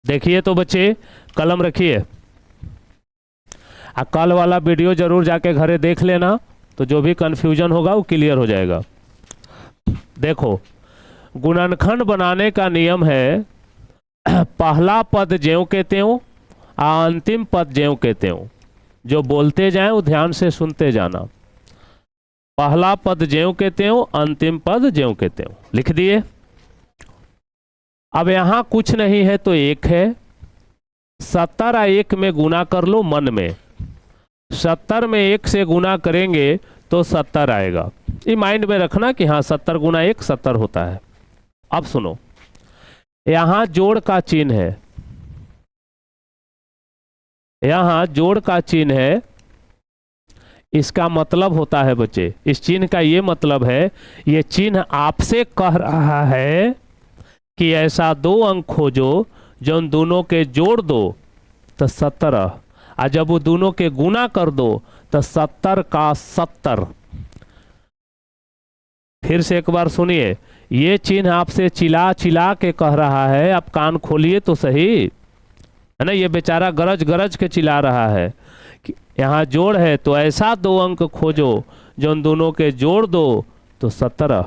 देखिए तो बच्चे, कलम रखिए। कल वाला वीडियो जरूर जाके घरे देख लेना, तो जो भी कन्फ्यूजन होगा वो क्लियर हो जाएगा। देखो, गुणनखंड बनाने का नियम है पहला पद ज्यों के त्यों अंतिम पद ज्यों के त्यों। जो बोलते जाएं वो ध्यान से सुनते जाना। पहला पद ज्यों के त्यों अंतिम पद ज्यों के त्यों लिख दिए। अब यहां कुछ नहीं है तो एक है। 70 1 में गुना कर लो मन में। 70 में 1 से गुना करेंगे तो 70 आएगा। ये माइंड में रखना कि हाँ 70 गुना 1 70 होता है। अब सुनो, यहां जोड़ का चिन्ह है, यहां जोड़ का चिन्ह है। इसका मतलब होता है बच्चे, इस चिन्ह का ये मतलब है, ये चिन्ह आपसे कह रहा है कि ऐसा 2 अंक खोजो जो उन दोनों के जोड़ दो तो 17, और जब वो दोनों के गुना कर दो तो 70 का 70। फिर से एक बार सुनिए, ये चिन्ह आपसे चिल्ला चिल्ला के कह रहा है, आप कान खोलिए तो सही, है ना। ये बेचारा गरज गरज के चिल्ला रहा है कि यहाँ जोड़ है तो ऐसा 2 अंक खोजो जो उन दोनों के जोड़ दो तो 17,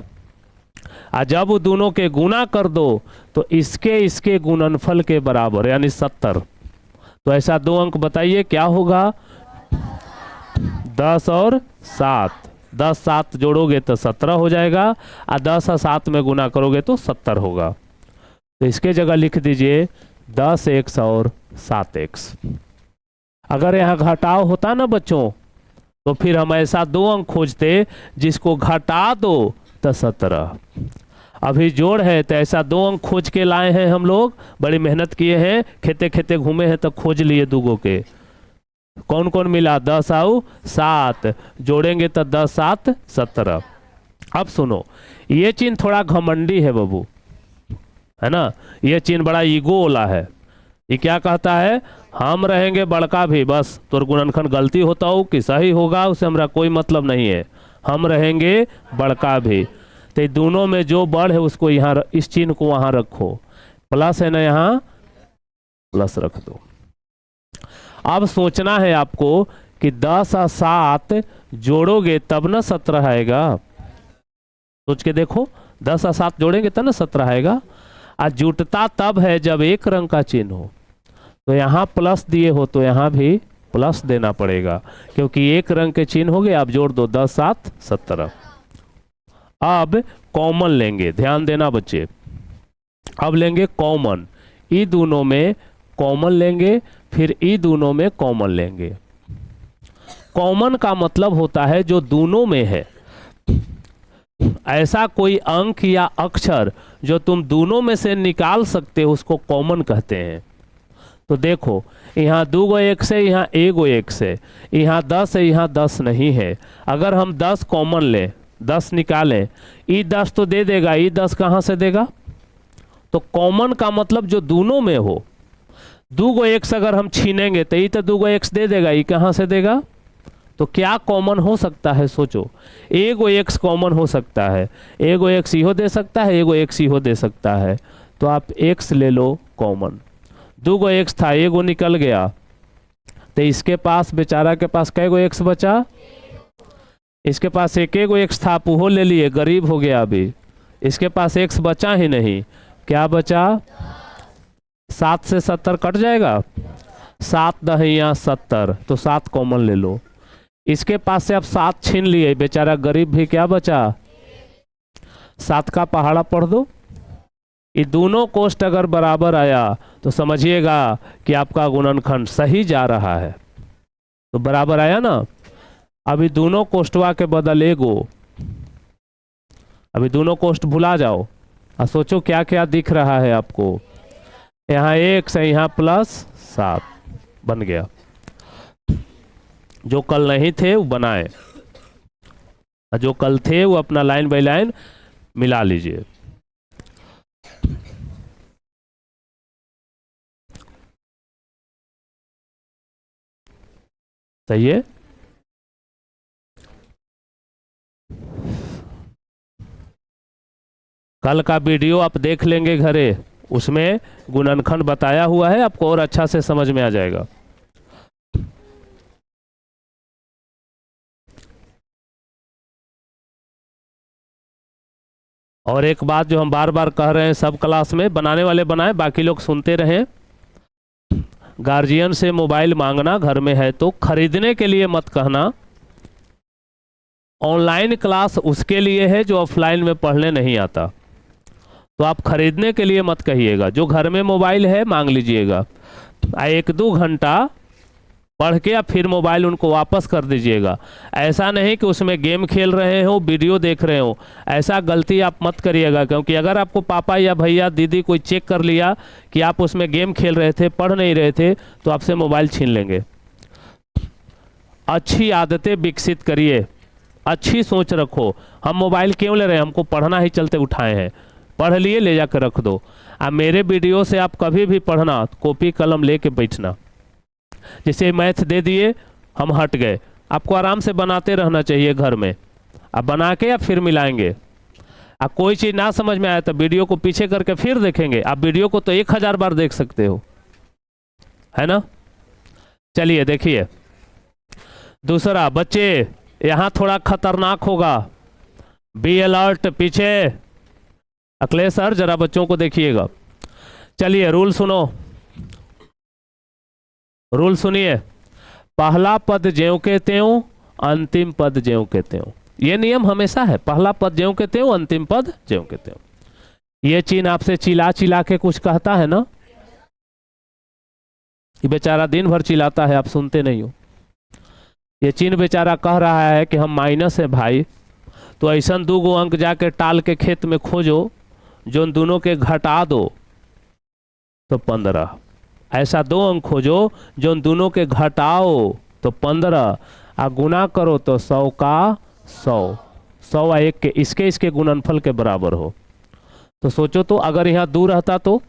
और जब वो दोनों के गुना कर दो तो इसके गुणनफल के बराबर यानी 70। तो ऐसा 2 अंक बताइए क्या होगा? 10 और 7। 10 7 जोड़ोगे तो 17 हो जाएगा, और 10 और 7 में गुना करोगे तो 70 होगा। तो इसके जगह लिख दीजिए 10 x और 7 x। अगर यहाँ घटाव होता ना बच्चों, तो फिर हम ऐसा 2 अंक खोजते जिसको घटा दो तो 17। अभी जोड़ है तो ऐसा 2 अंक खोज के लाए हैं हम लोग, बड़ी मेहनत किए हैं, खेते खेते घूमे हैं तो खोज लिए दूगों के। कौन कौन मिला? 10 और 7 जोड़ेंगे तो 10 7 17। अब सुनो, ये चिन्ह थोड़ा घमंडी है बाबू, है ना। ये चिन्ह बड़ा ईगो वाला है। ये क्या कहता है? हम रहेंगे बड़का भी, बस तोर गुणनखंड गलती होता हो कि सही होगा उससे हमरा कोई मतलब नहीं है, हम रहेंगे बड़का भी। तो दोनों में जो बड़ है उसको यहाँ, इस चिन्ह को वहां रखो, प्लस है ना, यहाँ प्लस रख दो। अब सोचना है आपको कि 10 और 7 जोड़ोगे तब ना 17 आएगा। सोच के देखो, 10 और 7 जोड़ेंगे तब ना 17 आएगा। और जुटता तब है जब एक रंग का चिन्ह हो। तो यहाँ प्लस दिए हो तो यहाँ भी प्लस देना पड़ेगा, क्योंकि एक रंग के चिन्ह हो गए। आप जोड़ दो 10 7 17। अब कॉमन लेंगे, ध्यान देना बच्चे। अब लेंगे कॉमन, ई दोनों में कॉमन लेंगे, फिर ई दोनों में कॉमन लेंगे। कॉमन का मतलब होता है जो दोनों में है। ऐसा कोई अंक या अक्षर जो तुम दोनों में से निकाल सकते हो उसको कॉमन कहते हैं। तो देखो, यहाँ 2 x है, यहाँ 1 x है, यहाँ 10 है, यहाँ 10 नहीं है। अगर हम 10 कॉमन लें, 10 निकालें, ई 10 तो दे देगा, ई 10 कहाँ से देगा? तो कॉमन का मतलब जो दोनों में हो। 2 x अगर हम छीनेंगे तो ई तो 2 x दे देगा, ई कहाँ से देगा? तो क्या कॉमन हो सकता है? सोचो, 1 x कॉमन हो सकता है, 1 x इहो दे सकता है, 1 x इहो दे सकता है। तो आप x ले लो कॉमन। 2 x था, 1 निकल गया, तो इसके पास, बेचारा के पास कै गो x बचा? इसके पास 1 x था, आप वो ले लिए, गरीब हो गया अभी। इसके पास x बचा ही नहीं, क्या बचा? 7 से 70 कट जाएगा, 7 दहिया 70, तो 7 कॉमन ले लो। इसके पास से आप 7 छीन लिए, बेचारा गरीब भी, क्या बचा? 7 का पहाड़ा पढ़ दो। ये दोनों कोष्ट अगर बराबर आया तो समझिएगा कि आपका गुणनखंड सही जा रहा है। तो बराबर आया ना। अभी दोनों कोष्टवा के बदल एगो, अभी दोनों कोष्ट भुला जाओ और सोचो क्या क्या दिख रहा है आपको। यहाँ 1 से यहाँ प्लस 7 बन गया। जो कल नहीं थे वो बनाए, और जो कल थे वो अपना लाइन बाय लाइन मिला लीजिए। सही है। कल का वीडियो आप देख लेंगे घरे, उसमें गुणनखंड बताया हुआ है, आपको और अच्छा से समझ में आ जाएगा। और एक बात जो हम बार बार कह रहे हैं सब क्लास में, बनाने वाले बनाए, बाकी लोग सुनते रहें। गार्जियन से मोबाइल मांगना घर में है तो खरीदने के लिए मत कहना। ऑनलाइन क्लास उसके लिए है जो ऑफलाइन में पढ़ने नहीं आता, तो आप खरीदने के लिए मत कहिएगा। जो घर में मोबाइल है मांग लीजिएगा, 1-2 घंटा पढ़ के या फिर मोबाइल उनको वापस कर दीजिएगा। ऐसा नहीं कि उसमें गेम खेल रहे हो, वीडियो देख रहे हो, ऐसा गलती आप मत करिएगा। क्योंकि अगर आपको पापा या भैया दीदी कोई चेक कर लिया कि आप उसमें गेम खेल रहे थे, पढ़ नहीं रहे थे, तो आपसे मोबाइल छीन लेंगे। अच्छी आदतें विकसित करिए, अच्छी सोच रखो। हम मोबाइल क्यों ले रहे हैं? हमको पढ़ना ही चलते उठाए हैं, पढ़ लिए ले जाकर रख दो। अब मेरे वीडियो से आप कभी भी पढ़ना, कॉपी कलम लेके बैठना। जैसे मैथ दे दिए, हम हट गए, आपको आराम से बनाते रहना चाहिए घर में। अब बना के या फिर मिलाएंगे। अब कोई चीज़ ना समझ में आए तो वीडियो को पीछे करके फिर देखेंगे। आप वीडियो को तो 1000 बार देख सकते हो, है ना। चलिए देखिए दूसरा, बच्चे यहाँ थोड़ा खतरनाक होगा, बी अलर्ट। पीछे अखिलेश सर जरा बच्चों को देखिएगा। चलिए रूल सुनो, रूल सुनिए। पहला पद ज्यों के त्यों, अंतिम पद ज्यों के त्यों। ये नियम हमेशा है, पहला पद ज्यों के त्यों, अंतिम पद ज्यों के त्यों। ये चीन आपसे चिल्ला चिल्ला के कुछ कहता है ना, ये बेचारा दिन भर चिल्लाता है, आप सुनते नहीं हो। ये चीन बेचारा कह रहा है कि हम माइनस है भाई, तो ऐसा 2 अंक जाके टाल के खेत में खोजो जो उन दोनों के घटा दो तो 15। ऐसा 2 अंक खोजो जो उन दोनों के घटाओ तो 15, आ गुना करो तो 100 का 100, 100 और 1 के इसके गुणनफल के बराबर हो। तो सोचो तो अगर यहाँ 2 रहता तो,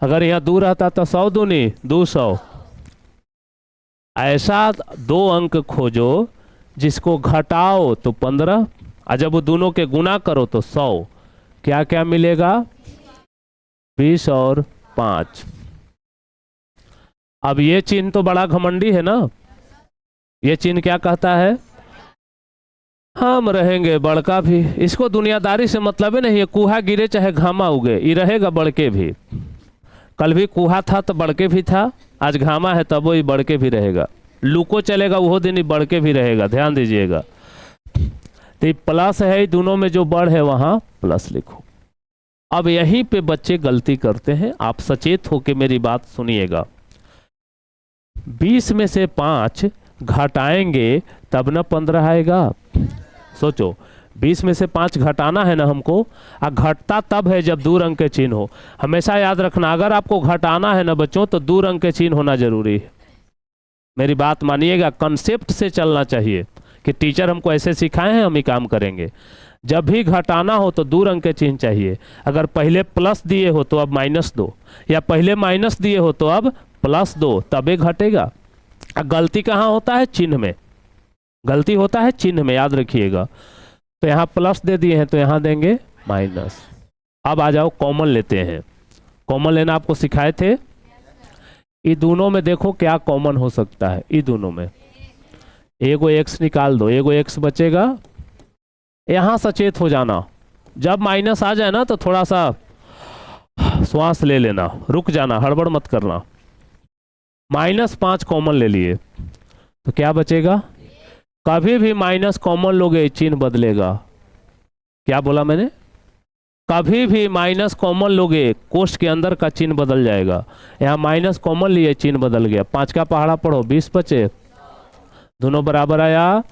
अगर यहाँ 2 रहता तो 100 दूनी 200। ऐसा 2 अंक खोजो जिसको घटाओ तो 15, और जब वो दोनों के गुना करो तो 100। क्या क्या मिलेगा? 20 और 5। अब ये चिन्ह तो बड़ा घमंडी है ना। ये चिन्ह क्या कहता है? हम रहेंगे बड़का भी। इसको दुनियादारी से मतलब ही नहीं है, कुहा गिरे चाहे घामा उगे, ये रहेगा बड़के भी। कल भी कुहा था तो बड़के भी था, आज घामा है तब वो ही बड़के भी रहेगा। लूको चलेगा वो दिन ही बड़के भी रहेगा, ध्यान दीजिएगा। तो प्लस है, दोनों में जो बढ़ है वहां प्लस लिखो। अब यहीं पे बच्चे गलती करते हैं, आप सचेत होकर मेरी बात सुनिएगा। 20 में से 5 घटाएंगे तब ना 15 आएगा। सोचो 20 में से 5 घटाना है ना हमको, और घटता तब है जब 2 अंक के चिन्ह हो। हमेशा याद रखना, अगर आपको घटाना है ना बच्चों तो 2 अंक के चिन्ह होना जरूरी है। मेरी बात मानिएगा, कंसेप्ट से चलना चाहिए कि टीचर हमको ऐसे सिखाए हैं, हम ही काम करेंगे। जब भी घटाना हो तो 2 अंक के चिन्ह चाहिए। अगर पहले प्लस दिए हो तो अब माइनस दो, या पहले माइनस दिए हो तो अब प्लस दो, तबे घटेगा। गलती कहाँ होता है? चिन्ह में। गलती होता है चिन्ह में, याद रखिएगा। तो यहाँ प्लस दे दिए हैं तो यहाँ देंगे माइनस। अब आ जाओ कॉमन लेते हैं। कॉमन लेना आपको सिखाए थे। ये दोनों में देखो क्या कॉमन हो सकता है। ये दोनों में एगो एक्स निकाल दो, एगो एक्स बचेगा। यहाँ सचेत हो जाना, जब माइनस आ जाए ना तो थोड़ा सा श्वास ले लेना, रुक जाना, हड़बड़ मत करना। -5 कॉमन ले लिए तो क्या बचेगा? कभी भी माइनस कॉमन लोगे चिन्ह बदलेगा। क्या बोला मैंने? कभी भी माइनस कॉमन लोगे कोष्ठ के अंदर का चिन्ह बदल जाएगा। यहाँ माइनस कॉमन लिए चिन्ह बदल गया। 5 का पहाड़ा पढ़ो, 20 बचे, दोनों बराबर आया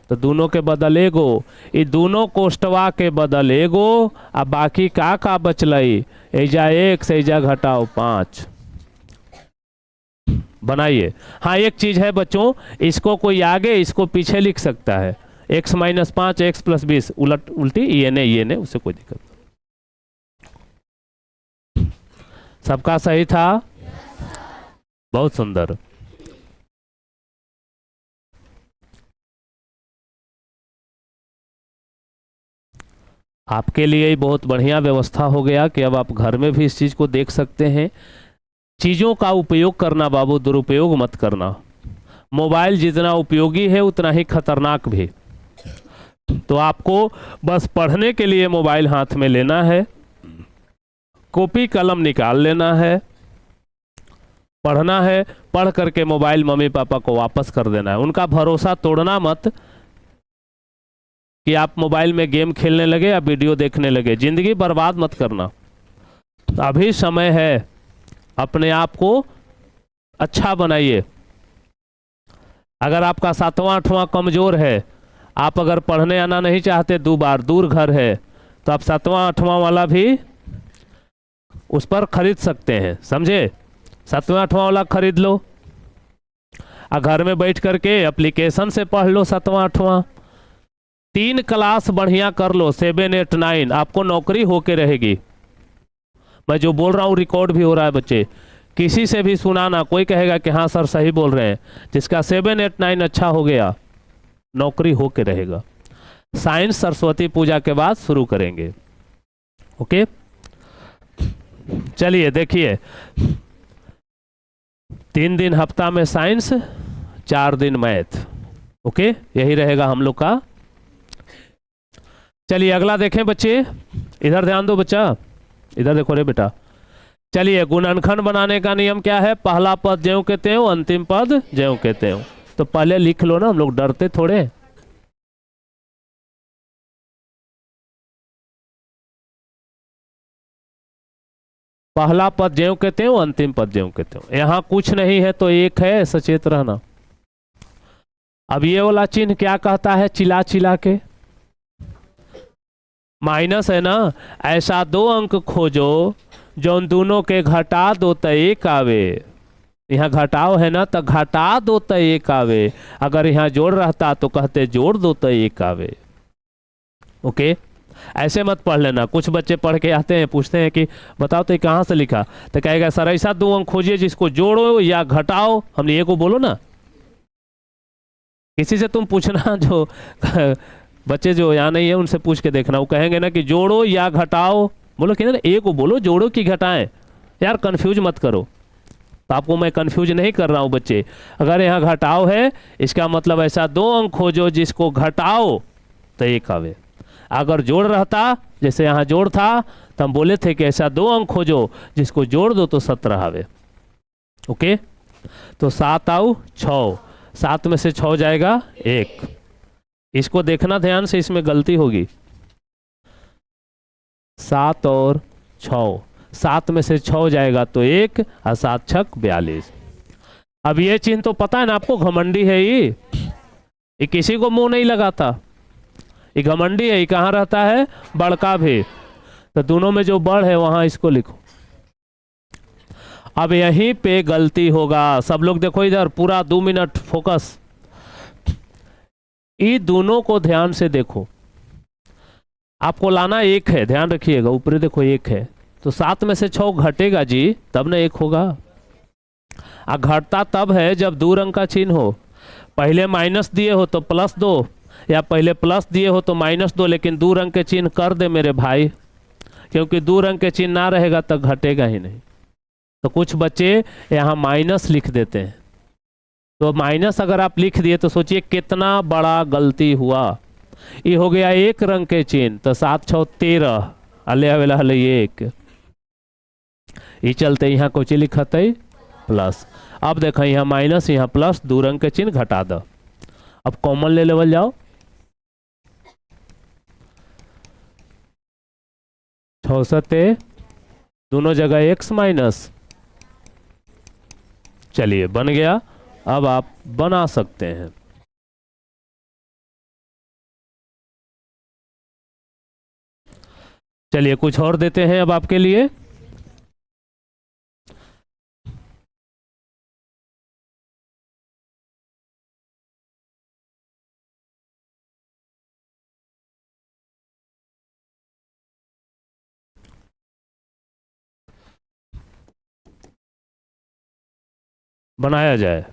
तो दोनों के बदल एगो, ये दोनों कोष्टवा के बदल एगो, अब बाकी का बचलई, एजा 1 से एजा घटाओ 5 बनाइए। हाँ एक चीज है बच्चों, इसको कोई आगे इसको पीछे लिख सकता है। x - 5 x + 20 उलट उल्टी, ये ने उससे कोई दिक्कत। सबका सही था? बहुत सुंदर। आपके लिए ही बहुत बढ़िया व्यवस्था हो गया कि अब आप घर में भी इस चीज़ को देख सकते हैं। चीज़ों का उपयोग करना बाबू, दुरुपयोग मत करना। मोबाइल जितना उपयोगी है उतना ही खतरनाक भी। तो आपको बस पढ़ने के लिए मोबाइल हाथ में लेना है, कॉपी कलम निकाल लेना है, पढ़ना है, पढ़ करके मोबाइल मम्मी पापा को वापस कर देना है। उनका भरोसा तोड़ना मत कि आप मोबाइल में गेम खेलने लगे या वीडियो देखने लगे। जिंदगी बर्बाद मत करना। अभी समय है, अपने आप को अच्छा बनाइए। अगर आपका 7वां 8वां कमजोर है, आप अगर पढ़ने आना नहीं चाहते, दूर घर है, तो आप 7वां 8वां वाला भी उस पर खरीद सकते हैं, समझे। 7वां 8वां वाला खरीद लो, घर में बैठ करके एप्लीकेशन से पढ़ लो 7वां 8वां। 3 क्लास बढ़िया कर लो, 7 8 9, आपको नौकरी होके रहेगी। मैं जो बोल रहा हूँ रिकॉर्ड भी हो रहा है बच्चे, किसी से भी सुनाना, कोई कहेगा कि हाँ सर सही बोल रहे हैं। जिसका 7 8 9 अच्छा हो गया, नौकरी होके रहेगा। साइंस सरस्वती पूजा के बाद शुरू करेंगे, ओके। चलिए देखिए, 3 दिन हफ्ता में साइंस, 4 दिन मैथ, ओके, यही रहेगा हम लोग का। चलिए अगला देखें बच्चे, इधर ध्यान दो बच्चा, इधर देखो रे बेटा। चलिए गुणनखंड बनाने का नियम क्या है? पहला पद ज्यों के त्यों, अंतिम पद ज्यों के त्यों। तो पहले लिख लो ना, हम लोग डरते थोड़े। पहला पद ज्यों के त्यों, अंतिम पद ज्यों के त्यों। यहां कुछ नहीं है तो एक है, सचेत रहना। अब ये वाला चिन्ह क्या कहता है? चिल्ला चिल्ला के माइनस है ना। ऐसा 2 अंक खोजो जो दोनों के घटा दो तो एक आवे। यहाँ घटाओ है ना, तो घटा दो तो एक आवे। अगर यहाँ जोड़ रहता तो कहते जोड़ दो तो एक आवे, ओके। ऐसे मत पढ़ लेना। कुछ बच्चे पढ़ के आते हैं, पूछते हैं कि बताओ तो ये कहाँ से लिखा, तो कहेगा सर ऐसा 2 अंक खोजिए जिसको जोड़ो या घटाओ। हमने ये को बोलो ना, किसी से तुम पूछना, जो बच्चे जो यहाँ नहीं है उनसे पूछ के देखना, वो कहेंगे ना कि जोड़ो या घटाओ। बोलो कि ना, एक को बोलो जोड़ो कि घटाएं। यार कंफ्यूज मत करो। तो आपको मैं कंफ्यूज नहीं कर रहा हूँ बच्चे। अगर यहाँ घटाओ है, इसका मतलब ऐसा 2 अंक खोजो जिसको घटाओ तो एक आवे। अगर जोड़ रहता, जैसे यहाँ जोड़ था, तो हम बोले थे कि ऐसा 2 अंक खोजो जिसको जोड़ दो तो 17 आवे, ओके। तो 7 आऊ 6, 7 में से 6 जाएगा 1। इसको देखना ध्यान से, इसमें गलती होगी। 7 और 6, 7 में से 6 जाएगा तो 1, और 7 छक 42। अब ये चिन्ह तो पता है ना आपको, घमंडी है ये किसी को मुंह नहीं लगाता। ये घमंडी है, ये कहाँ रहता है? बड़का भी। तो दोनों में जो बड़ है वहां इसको लिखो। अब यहीं पे गलती होगा। सब लोग देखो इधर, पूरा 2 मिनट फोकस। ये दोनों को ध्यान से देखो। आपको लाना 1 है, ध्यान रखिएगा। ऊपर देखो 1 है, तो 7 में से 6 घटेगा जी, तब ना 1 होगा। घटता तब है जब 2 अंक का चिन्ह हो। पहले माइनस दिए हो तो +2, या पहले प्लस दिए हो तो -2, लेकिन 2 अंक के चिन्ह कर दे मेरे भाई, क्योंकि 2 अंक के चिन्ह ना रहेगा तो घटेगा ही नहीं। तो कुछ बच्चे यहाँ माइनस लिख देते हैं। तो माइनस अगर आप लिख दिए तो सोचिए कितना बड़ा गलती हुआ। ये हो गया 1 रंग के चिन्ह, तो 7 6 13, अले अवेला हले 1। ये चलते यहाँ कुछ लिखत है प्लस। अब देखो यहाँ माइनस, यहाँ प्लस, 2 रंग के चिन्ह घटा दो। अब कॉमन ले लेवल जाओ, 6 दोनों जगह x माइनस। चलिए बन गया। अब आप बना सकते हैं। चलिए कुछ और देते हैं अब आपके लिए। बनाया जाए।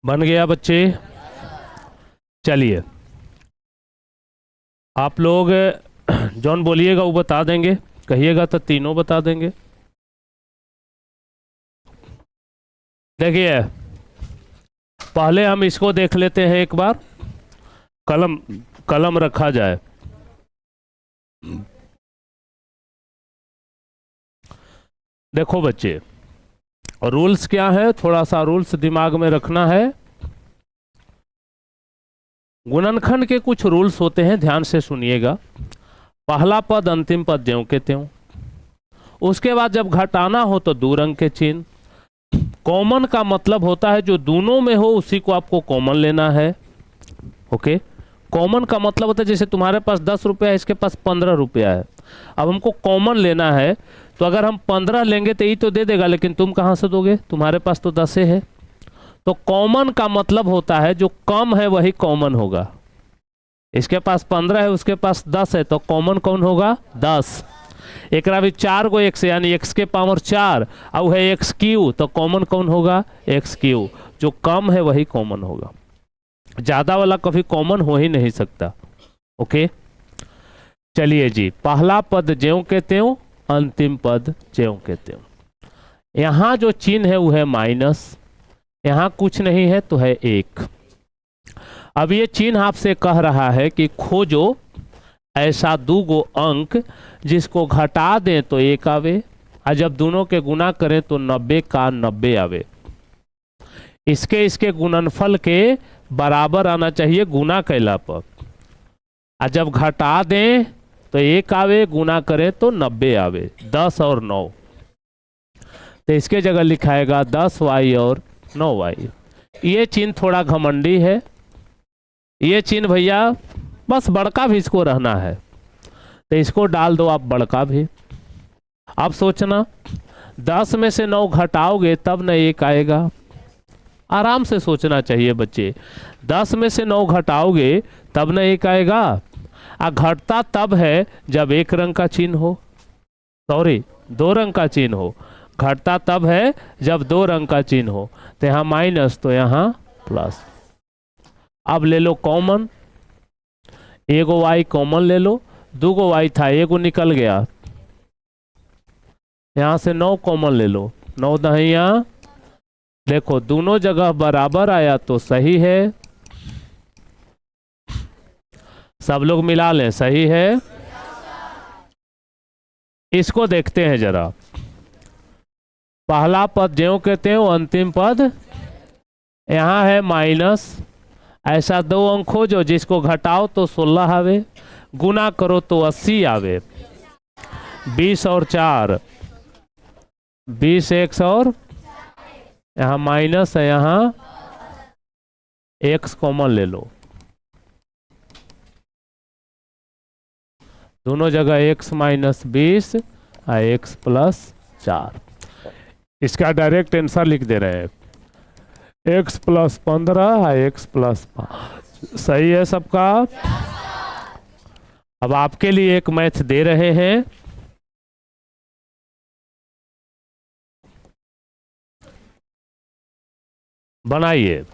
बन गया बच्चे? चलिए, आप लोग जौन बोलिएगा वो बता देंगे, कहिएगा तो तीनों बता देंगे। देखिए, पहले हम इसको देख लेते हैं एक बार। कलम कलम रखा जाए। देखो बच्चे, रूल्स क्या है, थोड़ा सा रूल्स दिमाग में रखना है। गुणनखंड के कुछ रूल्स होते हैं, ध्यान से सुनिएगा। पहला पद अंतिम पद ज्यों के त्यों। उसके बाद जब घटाना हो तो दो रंग के चिन्ह। कॉमन का मतलब होता है जो दोनों में हो उसी को आपको कॉमन लेना है। ओके, कॉमन का मतलब होता है जैसे तुम्हारे पास 10 रुपया है, इसके पास 15 रुपया है। अब हमको कॉमन लेना है, तो अगर हम 15 लेंगे तो ये तो दे देगा, लेकिन तुम कहाँ से दोगे, तुम्हारे पास तो 10 है। तो कॉमन का मतलब होता है जो कम है वही कॉमन होगा। इसके पास 15 है, उसके पास 10 है, तो कॉमन कौन होगा, 10। एक भी 4 को एक्स यानी एक्स के पावर 4 और है एक्स क्यू, तो कॉमन कौन होगा, एक्स क्यू। जो कम है वही कॉमन होगा, ज्यादा वाला कभी कॉमन हो ही नहीं सकता। ओके, चलिए जी, पहला पद ज्यों के त्यों, अंतिम पद ज्यों के त्यों। यहां जो चिन्ह है वो है माइनस, यहां कुछ नहीं है तो है 1। अब ये चिन्ह आपसे कह रहा है कि खोजो ऐसा दूगो अंक जिसको घटा दें तो 1 आवे, और जब दोनों के गुना करें तो 90 का 90 आवे। इसके गुणनफल के बराबर आना चाहिए गुना कैला पर, और जब घटा दें तो 1 आवे, गुना करें तो 90 आवे। 10 और 9, तो इसके जगह लिखाएगा 10y और 9y। ये चिन्ह थोड़ा घमंडी है, ये चिन्ह भैया बस बड़का भी इसको रहना है, तो इसको डाल दो आप बड़का भी। अब सोचना, 10 में से 9 घटाओगे तब न 1 आएगा। आराम से सोचना चाहिए बच्चे, 10 में से 9 घटाओगे तब न 1 आएगा। घटता तब है जब 1 रंग का चिन्ह हो, सॉरी 2 रंग का चिन्ह हो। घटता तब है जब 2 रंग का चिन्ह हो, तो यहाँ माइनस तो यहाँ प्लस। अब ले लो कॉमन, एगो y कॉमन ले लो, 2 y था, एगो निकल गया, यहां से 9 कॉमन ले लो, 9 दहिया, देखो दोनों जगह बराबर आया तो सही है। सब लोग मिला लें, सही है। इसको देखते हैं जरा, पहला पद ज्यों के त्यों, अंतिम पद, यहां है माइनस। ऐसा 2 अंक हो जो जिसको घटाओ तो 16 आवे, गुना करो तो 80 आवे। 20 और 4, 20 एक्स, और यहाँ माइनस है, यहाँ एक्स कॉमन ले लो, दोनों जगह x माइनस 20 और x प्लस 4। इसका डायरेक्ट आंसर लिख दे रहे हैं, x प्लस 15 और x प्लस 5। सही है सबका? अब आपके लिए एक मैथ दे रहे हैं, बनाइए।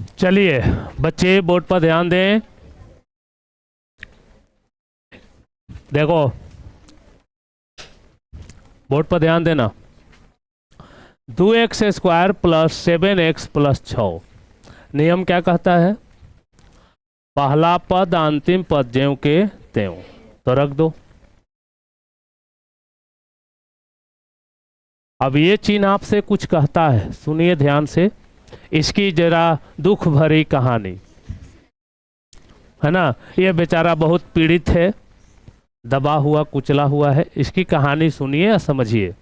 चलिए बच्चे बोर्ड पर ध्यान दें। देखो बोर्ड पर ध्यान देना। 2x² प्लस 7x प्लस 6 नियम क्या कहता है? पहला पद अंतिम पद ज्यों के त्यों, तो रख दो। अब ये चिन्ह आपसे कुछ कहता है, सुनिए ध्यान से। इसकी जरा दुख भरी कहानी है ना। ये बेचारा बहुत पीड़ित है, दबा हुआ कुचला हुआ है। इसकी कहानी सुनिए और समझिए।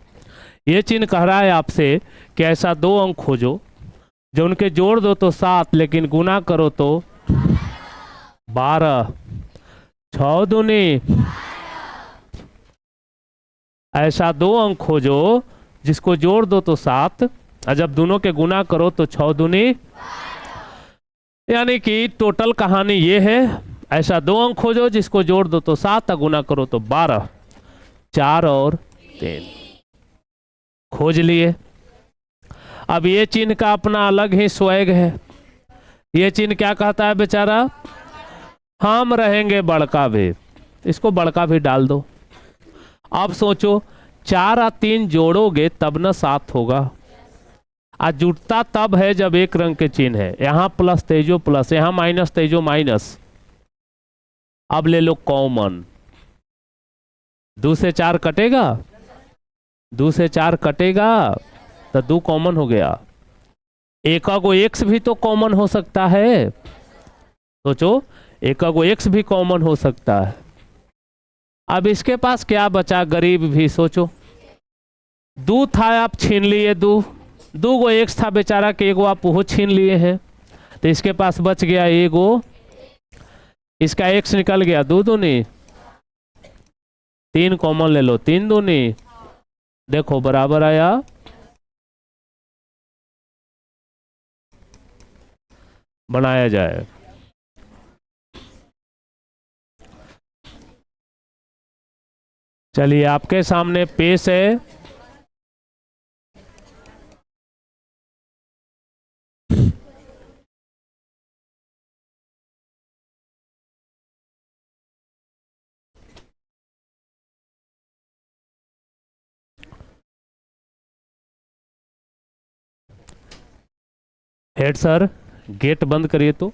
ये चिन्ह कह रहा है आपसे कि ऐसा दो अंक खोजो जो उनके जोड़ दो तो 7, लेकिन गुना करो तो 12। 6 दूनी। ऐसा दो अंक खोजो जिसको जोड़ दो तो 7, और जब दोनों के गुना करो तो 6 दूनी। यानी कि टोटल कहानी ये है, ऐसा दो अंक खोजो जिसको जोड़ दो तो 7 और गुना करो तो 12। 4 और 3 खोज लिए। अब ये चिन्ह का अपना अलग ही स्वैग है। ये चिन्ह क्या कहता है बेचारा? हम रहेंगे बड़का भी। इसको बड़का भी डाल दो। अब सोचो 4 और 3 जोड़ोगे तब ना 7 होगा। आज जुटता तब है जब एक रंग के चिन्ह है। यहां प्लस तेजो प्लस, यहां माइनस तेजो माइनस। अब ले लो कॉमन। 2 से 4 कटेगा, 2 से 4 कटेगा तो 2 कॉमन हो गया। एक को एक्स भी तो कॉमन हो सकता है। सोचो एक को एक्स भी कॉमन हो सकता है। अब इसके पास क्या बचा? गरीब भी। सोचो 2 था, आप छीन लिए। 2 गो एक्स था बेचारा के, एगो आप वो छीन लिए हैं, तो इसके पास बच गया एगो। इसका एक्स निकल गया। 2 दूनी 3 कॉमन ले लो। 3 दूनी देखो बराबर आया। बनाया जाए। चलिए आपके सामने पेश है हेड सर। गेट बंद करिए तो।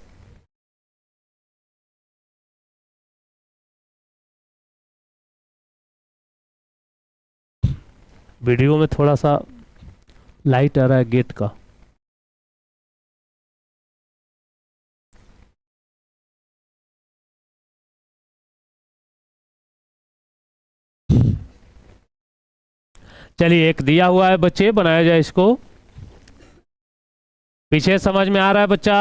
वीडियो में थोड़ा सा लाइट आ रहा है गेट का। चलिए एक दिया हुआ है बच्चे, बनाया जाए इसको। पीछे समझ में आ रहा है बच्चा?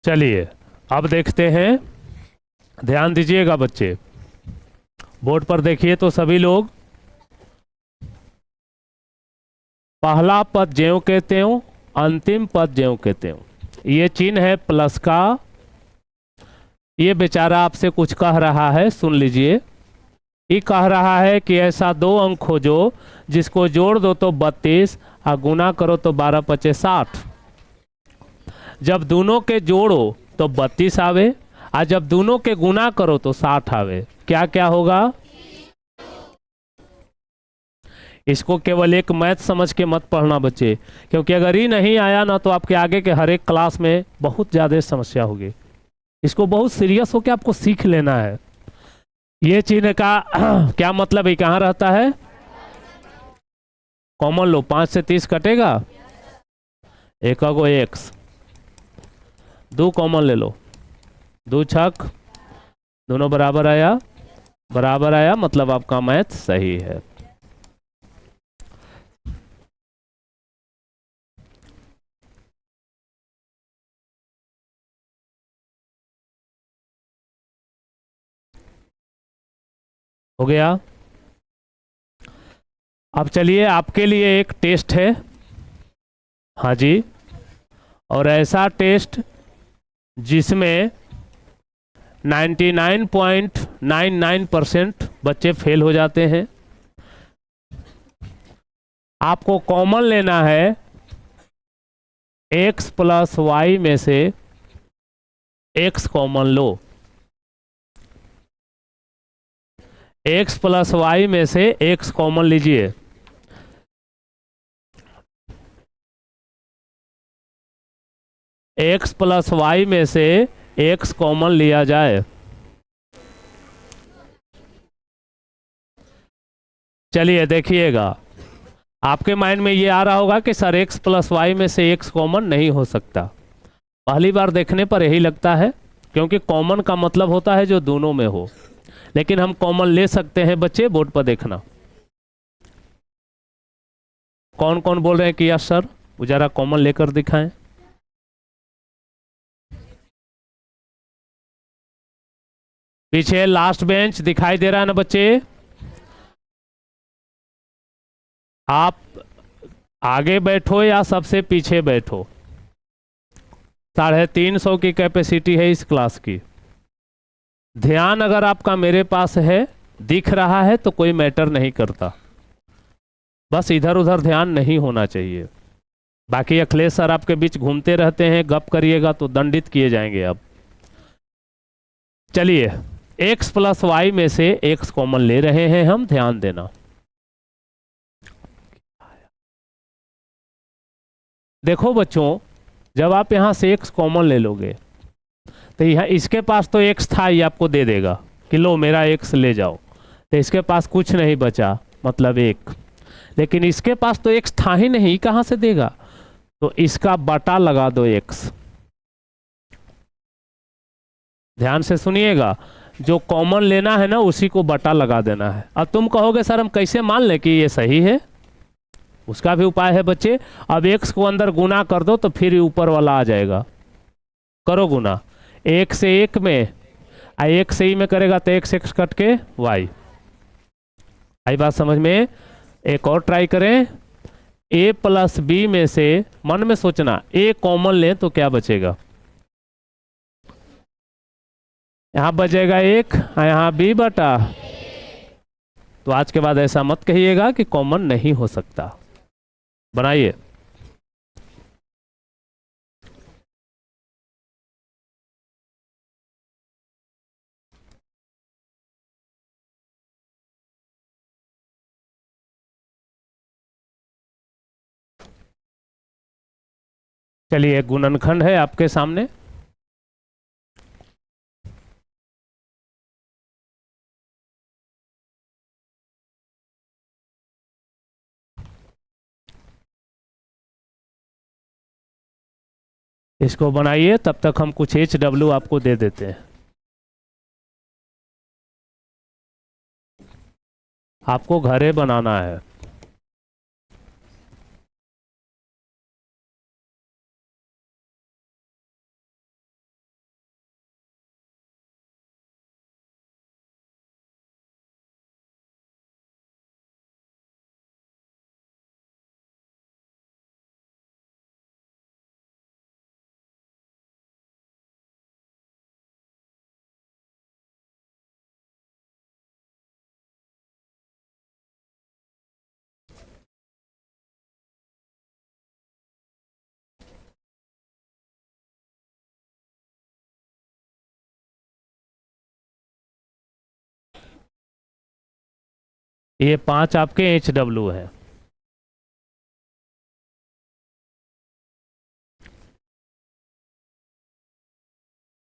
चलिए अब देखते हैं, ध्यान दीजिएगा बच्चे, बोर्ड पर देखिए तो सभी लोग। पहला पद ज्यों के त्यों, अंतिम पद ज्यों के त्यों। ये चिन्ह है प्लस का। ये बेचारा आपसे कुछ कह रहा है, सुन लीजिए। ये कह रहा है कि ऐसा दो अंक खोजो जिसको जोड़ दो तो 32 और गुना करो तो 12 पचे 60। जब दोनों के जोड़ो तो 32 आवे, और जब दोनों के गुना करो तो 60 आवे। क्या क्या होगा? इसको केवल एक मैथ समझ के मत पढ़ना बच्चे, क्योंकि अगर ये नहीं आया ना तो आपके आगे के हर एक क्लास में बहुत ज़्यादा समस्या होगी। इसको बहुत सीरियस होकर आपको सीख लेना है। ये चिन्ह का क्या मतलब है, कहाँ रहता है? कॉमन लो, 5 से 30 कटेगा, एक को एक्स, 2 कॉमन ले लो, 2 छक, दोनों बराबर आया, बराबर आया, मतलब आपका मैथ सही है। हो गया। अब चलिए आपके लिए एक टेस्ट है। हाँ जी, और ऐसा टेस्ट जिसमें 99.99% बच्चे फेल हो जाते हैं। आपको कॉमन लेना है x प्लस वाई में से x कॉमन लो, x प्लस वाई में से x कॉमन लीजिए। x प्लस वाई में से x कॉमन लिया जाए। चलिए देखिएगा, आपके माइंड में ये आ रहा होगा कि सर x प्लस वाई में से x कॉमन नहीं हो सकता। पहली बार देखने पर यही लगता है, क्योंकि कॉमन का मतलब होता है जो दोनों में हो, लेकिन हम कॉमन ले सकते हैं बच्चे। बोर्ड पर देखना, कौन कौन बोल रहे हैं कि यस सर, वो जरा कॉमन लेकर दिखाएं। पीछे लास्ट बेंच दिखाई दे रहा है ना बच्चे? आप आगे बैठो या सबसे पीछे बैठो, 350 की कैपेसिटी है इस क्लास की। ध्यान अगर आपका मेरे पास है, दिख रहा है तो कोई मैटर नहीं करता, बस इधर उधर ध्यान नहीं होना चाहिए। बाकी अखिलेश सर आपके बीच घूमते रहते हैं, गप करिएगा तो दंडित किए जाएंगे अब। चलिए x प्लस वाई में से x कॉमन ले रहे हैं हम, ध्यान देना। देखो बच्चों, जब आप यहां से x कॉमन ले लोगे तो यहाँ इसके पास तो x था, ये आपको दे देगा कि लो मेरा x ले जाओ, तो इसके पास कुछ नहीं बचा, मतलब 1। लेकिन इसके पास तो x था ही नहीं, कहां से देगा? तो इसका बटा लगा दो x। ध्यान से सुनिएगा, जो कॉमन लेना है ना उसी को बटा लगा देना है। अब तुम कहोगे सर हम कैसे मान लें कि ये सही है? उसका भी उपाय है बच्चे। अब x को अंदर गुना कर दो तो फिर ऊपर वाला आ जाएगा। करो गुना, 1 से 1 में, 1 से ही में करेगा तो x x कट के y। आई बात समझ में? एक और ट्राई करें, a प्लस बी में से, मन में सोचना, a कॉमन लें तो क्या बचेगा? यहां बचेगा 1, यहां b बटा। तो आज के बाद ऐसा मत कहिएगा कि कॉमन नहीं हो सकता। बनाइए। चलिए गुणनखंड है आपके सामने। इसको बनाइए, तब तक हम कुछ HW आपको दे देते हैं। आपको घरे बनाना है। ये 5 आपके एच डब्ल्यू है।